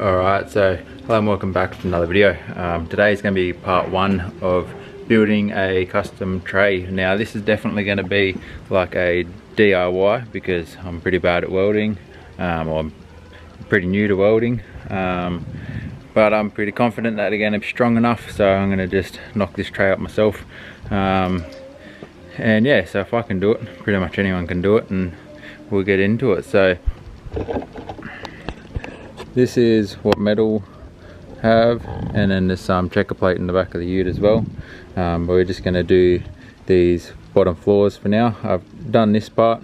Alright, so hello and welcome back to another video. Today is going to be part one of building a custom tray. Now this is definitely going to be like a DIY because I'm pretty bad at welding, or I'm pretty new to welding, but I'm pretty confident that they're going to be strong enough, so I'm going to just knock this tray up myself. And yeah, so if I can do it, pretty much anyone can do it, and we'll get into it. So this is what metal have, and then there's some checker plate in the back of the ute as well. But we're just going to do these bottom floors for now. I've done this part,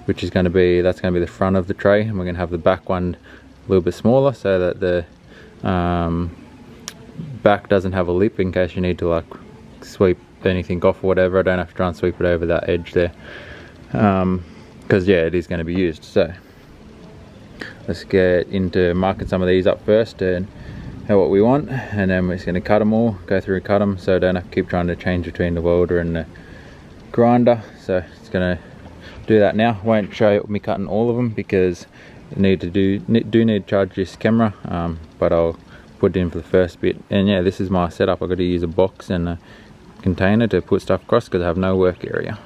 which is going to be, that's going to be the front of the tray, and we're going to have the back one a little bit smaller so that the back doesn't have a lip in case you need to like sweep anything off or whatever. I don't have to try and sweep it over that edge there, because yeah, it is going to be used. So let's get into marking some of these up first and what we want, and then we're just going to cut them all, go through and cut them, so I don't have to keep trying to change between the welder and the grinder. So it's going to do that now. Won't show you me cutting all of them because I need to charge this camera, but I'll put it in for the first bit. And yeah, this is my setup. I've got to use a box and a container to put stuff across because I have no work area.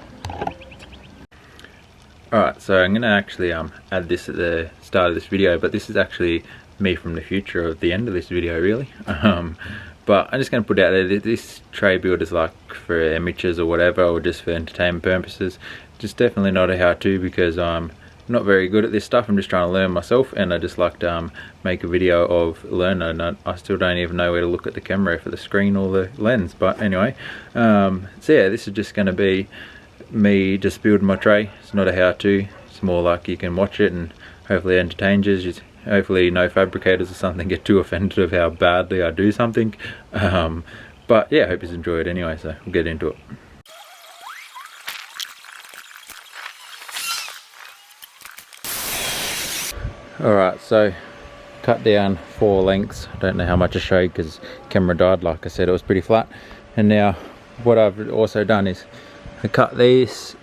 Alright, so I'm going to actually add this at the start of this video, but this is actually me from the future of the end of this video really. But I'm just going to put out there, this tray build is like for amateurs or whatever, or just for entertainment purposes. Just definitely not a how-to because I'm not very good at this stuff. I'm just trying to learn myself, and I just like to make a video of learning. I still don't even know where to look at the camera for the screen or the lens, but anyway. So yeah, this is just going to be me just building my tray. It's not a how-to, it's more like you can watch it and hopefully it entertains you. Hopefully no fabricators or something get too offended of how badly I do something, but yeah, I hope you enjoy it anyway, so we'll get into it. Alright, so cut down 4 lengths. I don't know how much I showed because camera died. Like I said, it was pretty flat. And now what I've also done is I cut this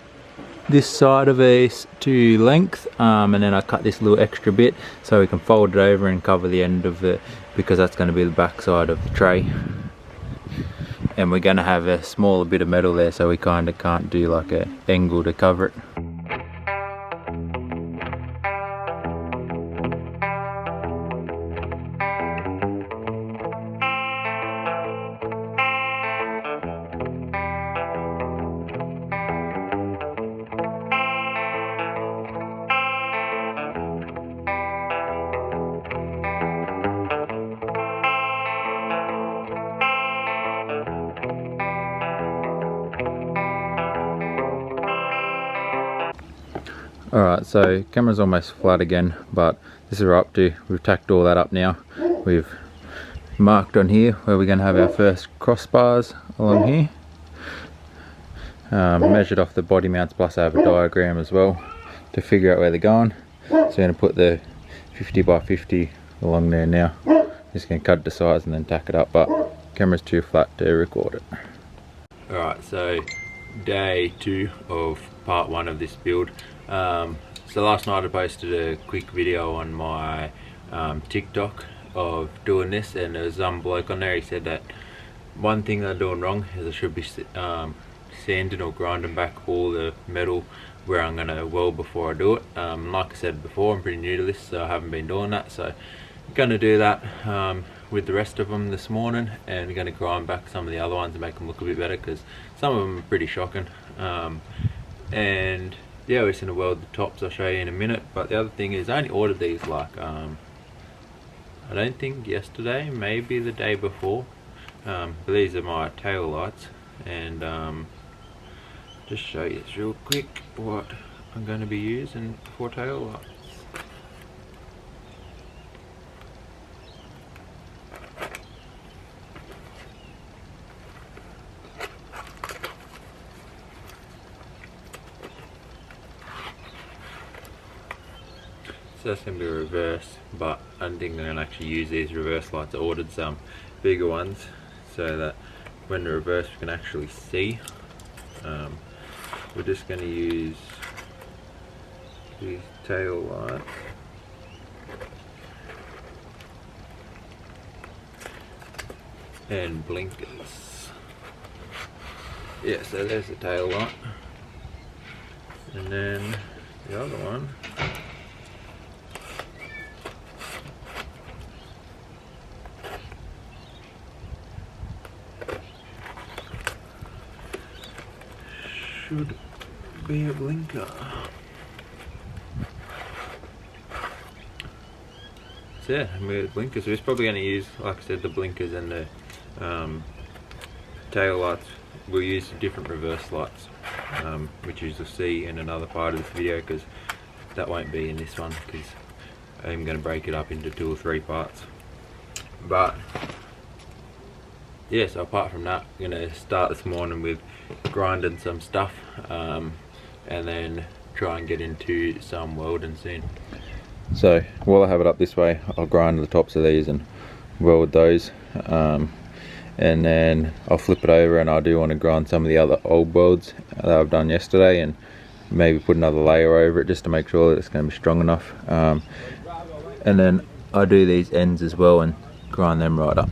side of it to length, and then I cut this little extra bit so we can fold it over and cover the end of it, because that's going to be the back side of the tray. And we're going to have a smaller bit of metal there, so we kind of can't do like an angle to cover it. Alright, so camera's almost flat again, but this is where we're up to. We've tacked all that up now. We've marked on here where we're going to have our first crossbars along here. Measured off the body mounts, plus I have a diagram as well to figure out where they're going. So I'm going to put the 50 by 50 along there now. Just going to cut it to size and then tack it up, but camera's too flat to record it. Alright, so day 2 of part 1 of this build. So last night I posted a quick video on my TikTok of doing this, and there was some bloke on there. He said that one thing they're doing wrong is I should be sanding or grinding back all the metal where I'm going to weld before I do it. Like I said before, I'm pretty new to this, so I haven't been doing that, so I'm going to do that with the rest of them this morning, and we're going to grind back some of the other ones and make them look a bit better because some of them are pretty shocking. And yeah, we're just going to weld the tops. I'll show you in a minute. But the other thing is I only ordered these like I don't think yesterday, maybe the day before. But these are my tail lights, and just show you this real quick what I'm going to be using for tail lights. So that's going to be a reverse, but I don't think I'm going to actually use these reverse lights. I ordered some bigger ones so that when the reverse we can actually see. We're just going to use these tail lights and blinkers. Yeah, so there's the tail light, and then the other one should be a blinker. So yeah, with blinkers, we're probably going to use, like I said, the blinkers and the tail lights. We'll use different reverse lights, which you'll see in another part of this video, because that won't be in this one, because I'm going to break it up into 2 or 3 parts. But yeah, so apart from that, I'm going to start this morning with grinding some stuff, and then try and get into some welding soon. So while I have it up this way, I'll grind the tops of these and weld those, and then I'll flip it over, and I do want to grind some of the other old welds that I've done yesterday, and maybe put another layer over it just to make sure that it's going to be strong enough, and then I do these ends as well and grind them right up.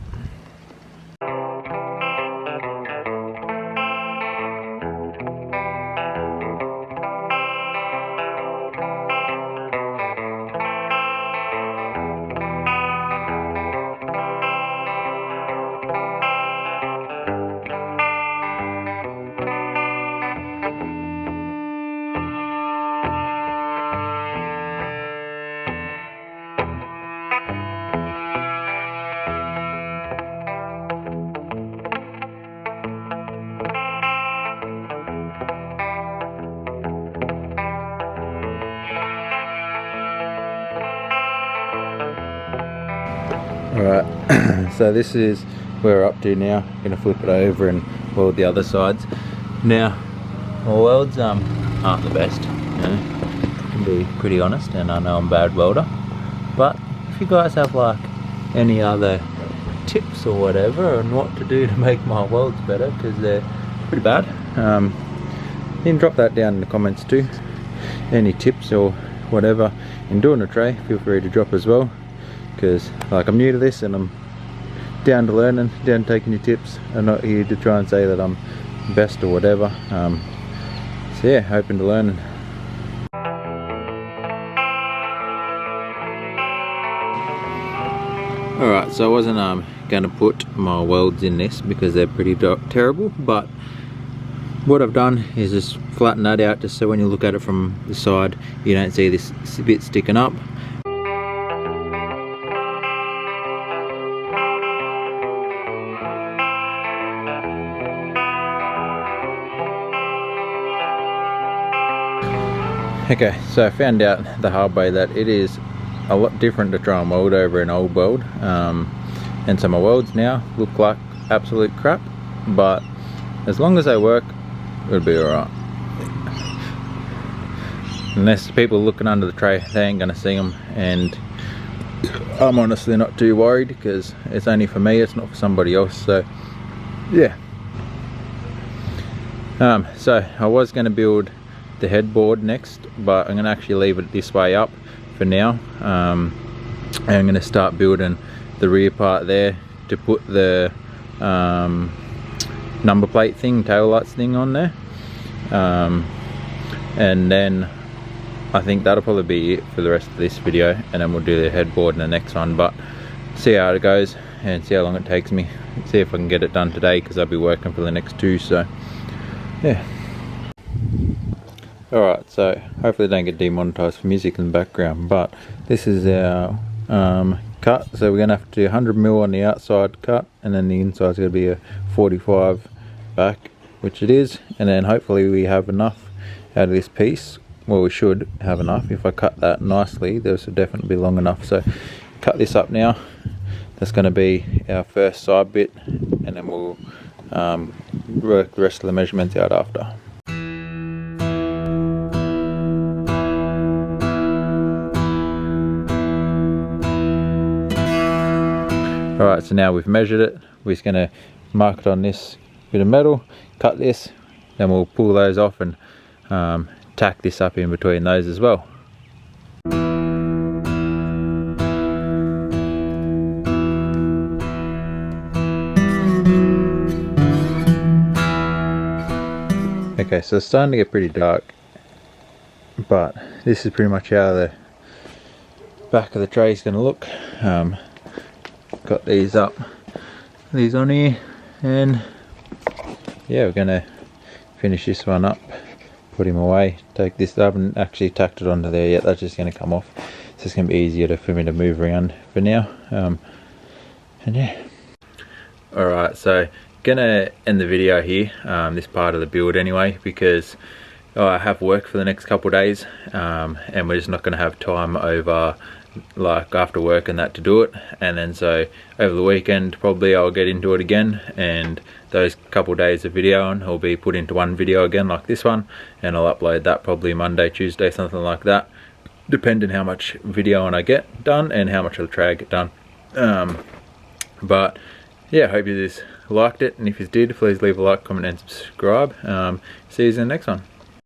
Alright, so this is where we're up to now. I'm going to flip it over and weld the other sides. Now, my welds aren't the best, you know, to be pretty honest, and I know I'm a bad welder. But if you guys have like any other tips or whatever on what to do to make my welds better, because they're pretty bad, you can drop that down in the comments too. Any tips or whatever in doing a tray, feel free to drop as well. Because like I'm new to this and I'm down to learning, down to taking your tips. I'm not here to try and say that I'm best or whatever. So yeah, open to learning. Alright, so I wasn't going to put my welds in this because they're pretty terrible, but what I've done is just flatten that out, just so when you look at it from the side you don't see this bit sticking up. Okay, so I found out the hard way that it is a lot different to try and weld over an old weld, and so my welds now look like absolute crap, but as long as they work, it'll be alright. Unless people looking under the tray, they ain't gonna see them, and I'm honestly not too worried because it's only for me, it's not for somebody else. So yeah, so I was going to build the headboard next, but I'm going to actually leave it this way up for now, and I'm going to start building the rear part there to put the number plate thing, tail lights thing on there, and then I think that'll probably be it for the rest of this video, and then we'll do the headboard in the next one. But see how it goes and see how long it takes me, see if I can get it done today, because I'll be working for the next 2. So yeah. Alright, so hopefully they don't get demonetized for music in the background, but this is our cut. So we're going to have to do 100mm on the outside cut, and then the inside's going to be a 45 back, which it is, and then hopefully we have enough out of this piece. Well, we should have enough. If I cut that nicely, this will definitely be long enough. So cut this up now. That's going to be our first side bit, and then we'll work the rest of the measurements out after. Alright, so now we've measured it, we're just going to mark it on this bit of metal, cut this, then we'll pull those off and tack this up in between those as well. Okay, so it's starting to get pretty dark, but this is pretty much how the back of the tray is going to look. Got these up, these on here, and yeah, we're going to finish this one up, put him away, take this. I haven't actually tacked it onto there yet, that's just going to come off, so it's going to be easier for me to move around for now. And yeah, alright, so gonna end the video here, this part of the build anyway, because I have work for the next couple of days, and we're just not going to have time over, like after work and that, to do it. And then so over the weekend probably I'll get into it again, and those couple of days of videoing will be put into one video again like this one, and I'll upload that probably Monday, Tuesday, something like that, depending how much videoing I get done and how much of the tray I get done. But yeah, I hope you just liked it, and if you did, please leave a like, comment and subscribe. See you in the next one.